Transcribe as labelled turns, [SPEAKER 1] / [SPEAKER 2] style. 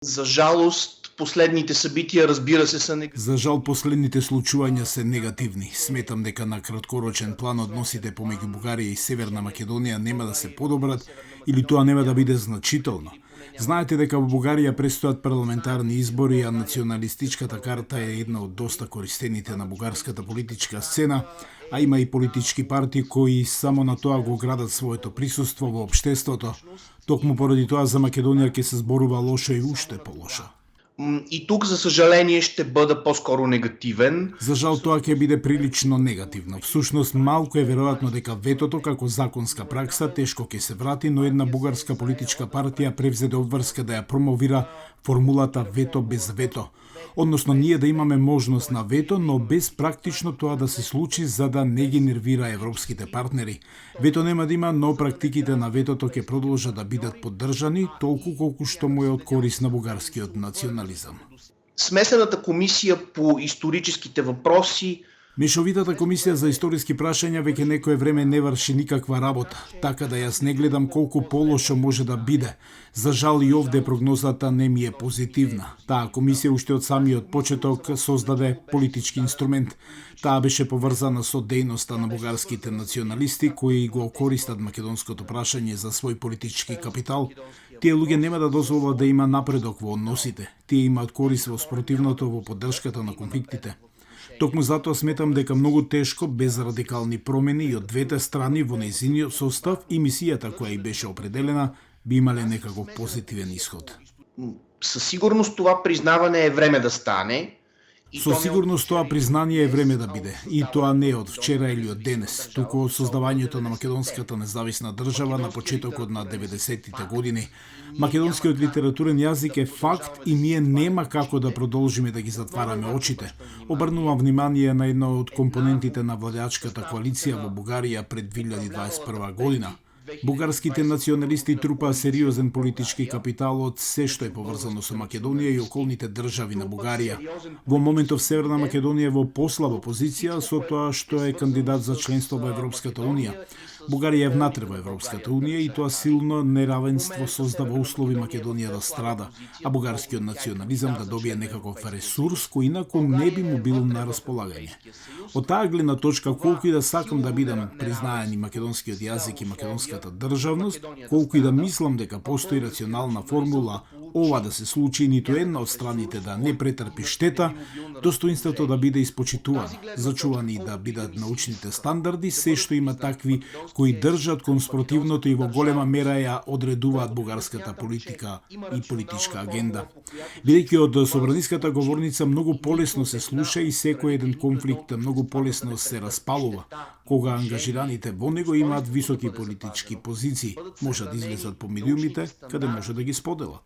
[SPEAKER 1] За жалост, последните събития, разбира се, са негативни.
[SPEAKER 2] За жал, последните случувања се негативни. Сметам дека на краткорочен план односите помеѓу Бугарија и Северна Македонија нема да се подобрат или тоа нема да биде значително. Знаете дека во Бугарија престојат парламентарни избори, а националистичката карта е една од доста користените на бугарската политичка сцена, а има и политички партии кои само на тоа го градат своето присуство во општеството. Токму поради тоа за Македонија ќе се зборува лошо и уште полошо.
[SPEAKER 1] И тук, за съжаление, ще бъда по-скоро негативен.
[SPEAKER 2] За жал, тоа ќе биде прилично негативно. Всушност, малку е веројатно дека ветото како законска пракса тешко ќе се врати, но една бугарска политичка партија превзеде обврска да ја промовира формулата вето без вето. Односно, ние да имаме можност на вето, но без практично тоа да се случи за да не ги нервира европските партнери. Вето нема да има, но практиките на ветото ќе продолжат да бидат поддржани толку колку што му е од корис на бугарскиот национализам.
[SPEAKER 1] Смесената комисия по историческите въпроси.
[SPEAKER 2] Мешовитата комисија за историски прашања веќе некое време не врши никаква работа, така да јас не гледам колку полошо може да биде. За жал и овде прогнозата не ми е позитивна. Таа комисија уште од самиот почеток создаде политички инструмент. Таа беше поврзана со дејноста на бугарските националисти кои го користат македонското прашање за свој политички капитал. Тие луѓе нема да дозволат да има напредок во односите. Тие имаат корис во спротивното во поддршката на конфликтите. Токму затоа сметам дека многу тешко, без радикални промени и од двете страни во нејзиниот состав и мисијата која и беше определена, би имале некаков позитивен исход.
[SPEAKER 1] Със сигурност това признаване е време да стане.
[SPEAKER 2] Со сигурност тоа признание е време да биде. И тоа не е од вчера или од денес, туку од создавањето на македонската независна држава на почетокот на 90-тите години. Македонскиот литературен јазик е факт и ние нема како да продолжиме да ги затвараме очите. Обрнувам внимание на една од компонентите на владеачката коалиција во Бугарија пред 2021 година. Бугарските националисти трупаа сериозен политички капитал од се што е поврзано со Македонија и околните држави на Бугарија. Во моментов Северна Македонија е во послаба позиција со тоа што е кандидат за членство во Европската унија. Бугарија е внатре во Европската унија и тоа силно неравенство создава услови Македонија да страда, а бугарскиот национализам да добие некаков ресурс кој инаку не би му бил на располагање. Од таа гледна точка, колку и да сакам да бидам признаени македонскиот јазик и македонската државност, колку и да мислам дека постои рационална формула ова да се случи, ниту една од страните да не претрпи штета, достоинството да биде испочитувано, зачувани да бидат научните стандарди, се што има такви кои држат кон спротивното и во голема мера ја одредуваат бугарската политика и политичка агенда. Бидејќи од собраниската говорница многу полесно се слуша и секој еден конфликт многу полесно се распалува, кога ангажираните во него имаат високи политички позиции, можат да излезат по медиумите, каде може да ги споделат.